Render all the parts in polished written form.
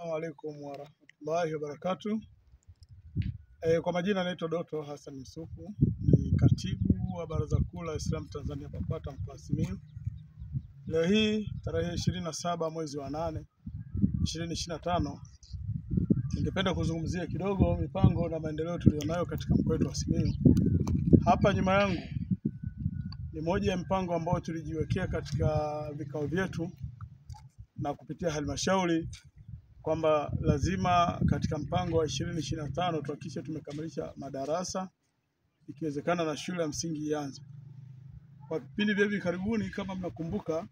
Assalamu alaikum warahmatullahi wabarakatuh. Kwa majina naitwa Doto Hassan Yusufu, ni katibu wa Baraza Kuu la Waislamu Tanzania BAKWATA mkoa wa Simiyu. Leo hii tarehe 27 mwezi wa 8 2025, ningependa kuzungumzia kidogo mipango na maendeleo tulionayo katika mkoa wetu wa Simiyu. Hapa nyuma yangu ni moja ya mpango ambao tulijiwekea katika vikao vyetu na kupitia halmashauri kwamba lazima katika mpango wa 2025 tuhakikishe tumekamilisha madarasa, ikiwezekana na shule ya msingi ianze. Kwa vipindi vya hivi karibuni, kama mnakumbuka,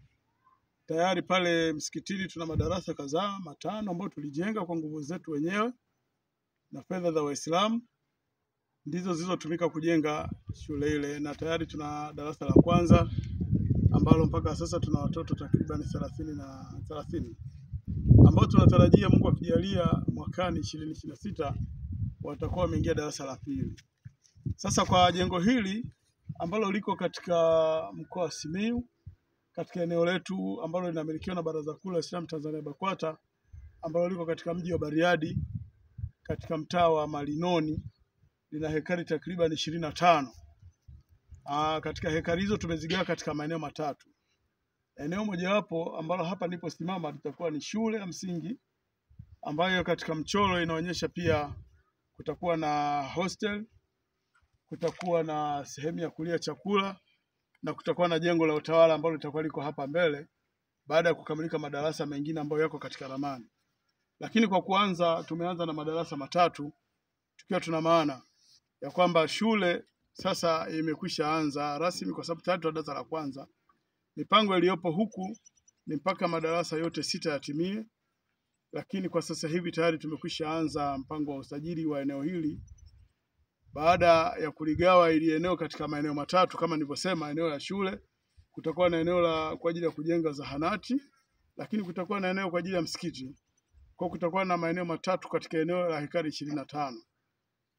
tayari pale msikitini tuna madarasa kadhaa matano ambayo tulijenga kwa nguvu zetu wenyewe na fedha za Waislamu ndizo zilizotumika kujenga shule ile, na tayari tuna darasa la kwanza ambalo mpaka sasa tuna watoto takriban 30 ambao tunatarajia Mungu akijalia mwakani 2026 watakuwa wameingia darasa la pili. Sasa kwa jengo hili ambalo liko katika mkoa wa Simiyu, katika eneo letu ambalo linamilikiwa na Baraza Kuu la Waislamu Tanzania BAKWATA, ambalo liko katika mji wa Bariadi katika mtaa wa Malinoni, lina hekari takriban 25. Katika hekari hizo tumezigawa katika maeneo matatu. Eneo mojawapo ambalo hapa nipo simama litakuwa ni shule ya msingi, ambayo katika mchoro inaonyesha pia kutakuwa na hostel, kutakuwa na sehemu ya kulia chakula, na kutakuwa na jengo la utawala ambalo litakuwa liko hapa mbele baada ya kukamilika madarasa mengine ambayo yako katika ramani. Lakini kwa kuanza tumeanza na madarasa matatu, tukiwa tuna maana ya kwamba shule sasa imekwisha anza rasmi kwa sababu tayari darasa la kwanza. Mipango iliyopo huku ni mpaka madarasa yote 6 yatimie, lakini kwa sasa hivi tayari tumekwisha anza mpango wa usajili wa eneo hili baada ya kuligawa ili eneo katika maeneo matatu. Kama nilivyosema, eneo la shule, kutakuwa na eneo la kwa ajili ya kujenga zahanati, lakini kutakuwa na eneo kwa ajili ya msikiti. Kwa kutakuwa na maeneo matatu katika eneo la hekari 25.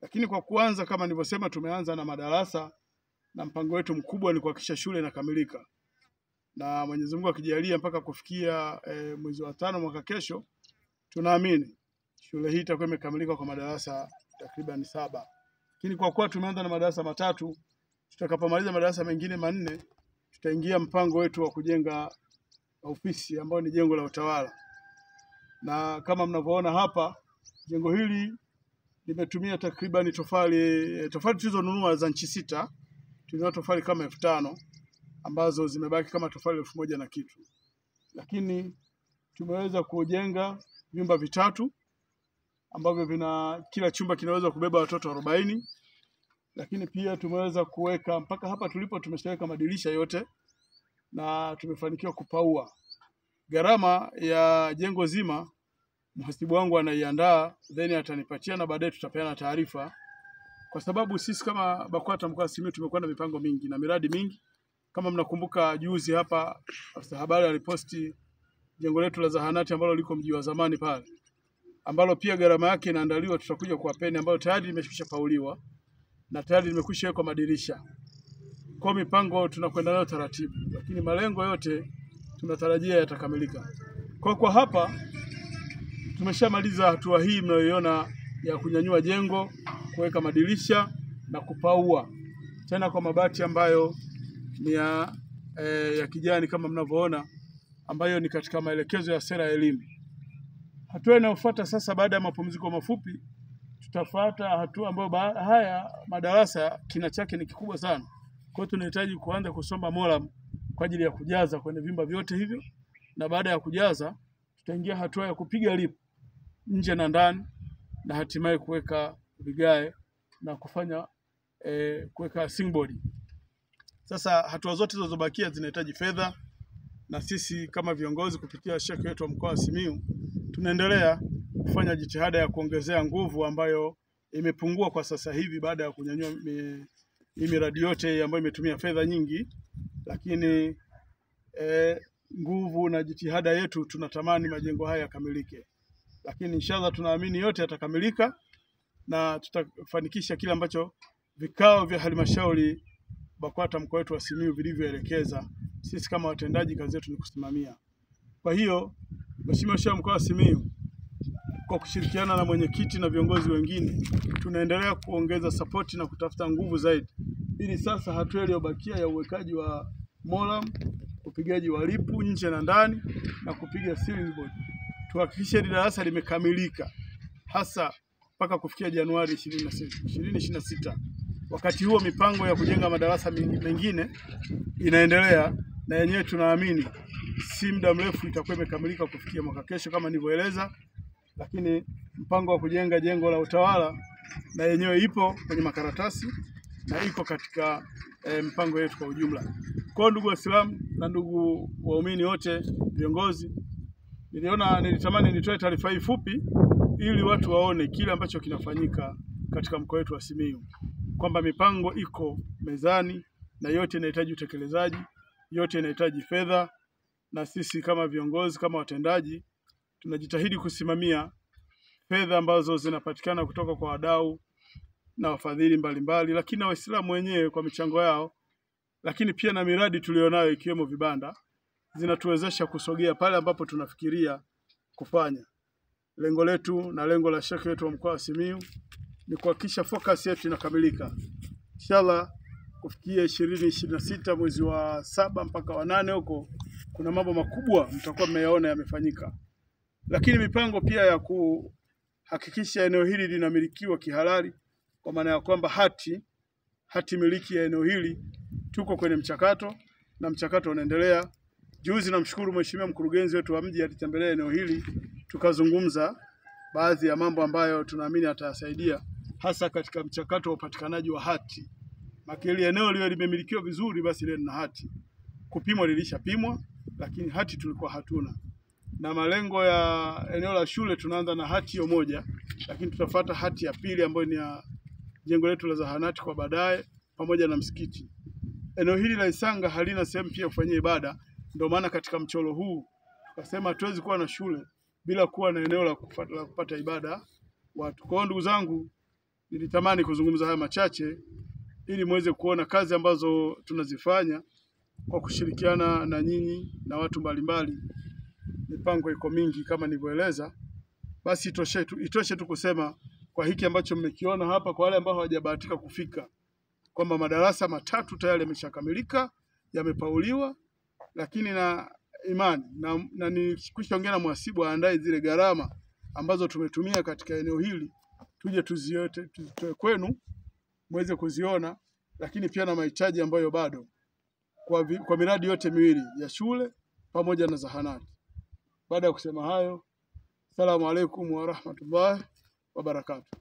Lakini kwa kuanza, kama nilivyosema, tumeanza na madarasa na mpango wetu mkubwa ni kuhakikisha shule inakamilika. Na Mwenyezi Mungu akijalia mpaka kufikia mwezi wa 5 mwaka kesho, tunaamini shule hii itakuwa imekamilika kwa madarasa takriban 7. Lakini kwa kuwa tumeanza na madarasa matatu, tutakapomaliza madarasa mengine 4, tutaingia mpango wetu wa kujenga ofisi ambayo ni jengo la utawala. Na kama mnavyoona hapa, jengo hili limetumia takriban tofali tulizonunua za nchi 6, tunao tofali kama 5000 ambazo zimebaki kama tofali 1000 na kitu. Lakini tumeweza kujenga vyumba vitatu ambavyo kila chumba kinaweza kubeba watoto 40. Lakini pia tumeweza kuweka mpaka hapa tulipo tumeshaweka madirisha yote na tumefanikiwa kupaua. Gharama ya jengo zima mhasibu wangu anaiandaa, then atanipatia na baadaye tutapeana taarifa, kwa sababu sisi kama BAKWATA mkoa wa Simiyu tumekuwa na mipango mingi na miradi mingi. Kama mnakumbuka juzi hapa afisa habari aliposti jengo letu la zahanati ambalo liko mji wa zamani pale, ambalo pia gharama yake inaandaliwa, tutakuja kuwapeni, ambalo tayari limekwisha pauliwa na tayari limekwisha wekwa madirisha. Kwa mipango tunakwenda nayo taratibu, lakini malengo yote tunatarajia yatakamilika. Kwa hapa tumeshamaliza hatua hii mnayoiona ya kunyanyua jengo, kuweka madirisha na kupaua tena kwa mabati ambayo ni ya kijani kama mnavyoona, ambayo ni katika maelekezo ya sera ya elimu. Hatua inayofuata sasa, baada ya mapumziko mafupi, tutafuata hatua ambayo haya madarasa kina chake ni kikubwa sana. Kwa hiyo tunahitaji kuanza kusomba moram kwa ajili ya kujaza kwenye vyumba vyote hivyo, na baada ya kujaza tutaingia hatua ya kupiga lip nje na ndani, na hatimaye kuweka vigae na kufanya kuweka singboard. Sasa hatua zote zilizobakia zinahitaji fedha, na sisi kama viongozi kupitia shekhi wetu wa mkoa wa Simiyu tunaendelea kufanya jitihada ya kuongezea nguvu ambayo imepungua kwa sasa hivi baada ya kunyanyua miradi yote ambayo imetumia fedha nyingi. Lakini nguvu na jitihada yetu, tunatamani majengo haya yakamilike, lakini inshallah tunaamini yote yatakamilika na tutafanikisha kile ambacho vikao vya halmashauri BAKWATA mkoa wetu wa Simiyu vilivyoelekeza. Sisi kama watendaji kazi yetu ni kusimamia. Kwa hiyo Mheshimiwa Sheikh mkoa wa Simiyu, kwa kushirikiana na mwenyekiti na viongozi wengine tunaendelea kuongeza support na kutafuta nguvu zaidi, ili sasa hatua iliyobakia ya uwekaji wa moram, upigaji wa lipu nje na ndani na kupiga ceiling board tuhakikishe darasa limekamilika hasa mpaka kufikia Januari 2026. Wakati huo mipango ya kujenga madarasa mengine inaendelea na yenyewe tunaamini si muda mrefu itakuwa imekamilika kufikia mwaka kesho kama nilivyoeleza, lakini mpango wa kujenga jengo la utawala na yenyewe ipo kwenye makaratasi na iko katika mpango yetu kwa ujumla. Kwa ndugu Waislamu na ndugu waumini wote, viongozi, nilitamani nitoe taarifa hii fupi ili watu waone kile ambacho kinafanyika katika mkoa wetu wa Simiyu, kwamba mipango iko mezani na yote inahitaji utekelezaji, yote inahitaji fedha, na sisi kama viongozi, kama watendaji, tunajitahidi kusimamia fedha ambazo zinapatikana kutoka kwa wadau na wafadhili mbalimbali, lakini na Waislamu wenyewe kwa michango yao, lakini pia na miradi tulionayo ikiwemo vibanda zinatuwezesha kusogea pale ambapo tunafikiria kufanya. Lengo letu na lengo la shekhe wetu wa mkoa wa Simiyu ni kuhakikisha focus yetu inakamilika. Inshallah kufikia 2026 mwezi wa 7 mpaka wa 8 huko kuna mambo makubwa mtakuwa mmeyaona yamefanyika. Lakini mipango pia ya kuhakikisha eneo hili linamilikiwa kihalali, kwa maana ya kwamba hati miliki ya eneo hili tuko kwenye mchakato na mchakato unaendelea. Juzi namshukuru mheshimiwa mkurugenzi wetu wa mji alitembelea eneo hili, tukazungumza baadhi ya mambo ambayo tunaamini atasaidia hasa katika mchakato wa upatikanaji wa hati. Makili eneo liwe limemilikiwa vizuri, basi lile lina hati. Kupimwa lilishapimwa, lakini hati tulikuwa hatuna. Na malengo ya eneo la shule tunaanza na hati hiyo moja, lakini tutafuata hati ya pili ambayo ni ya jengo letu la zahanati kwa baadaye pamoja na msikiti. Eneo hili la Isanga halina sehemu pia kufanyia ibada, ndio maana katika mchoro huu tukasema hatuwezi kuwa na shule bila kuwa na eneo la kupata ibada watu. Kwa ndugu zangu, nilitamani kuzungumza haya machache ili muweze kuona kazi ambazo tunazifanya kwa kushirikiana na nyinyi na watu mbalimbali. Mipango iko mingi kama nilivyoeleza, basi itoshe tu kusema kwa hiki ambacho mmekiona hapa, kwa wale ambao hawajabahatika kufika, kwamba madarasa 3 tayari yameshakamilika, yamepauliwa, lakini na imani na nikishaongea na mhasibu aandae zile gharama ambazo tumetumia katika eneo hili, tuje tuzitoe kwenu muweze kuziona, lakini pia na mahitaji ambayo bado kwa miradi yote miwili ya shule pamoja na zahanati. Baada ya kusema hayo, Asalamu alaykum wa rahmatullahi wa barakatuh.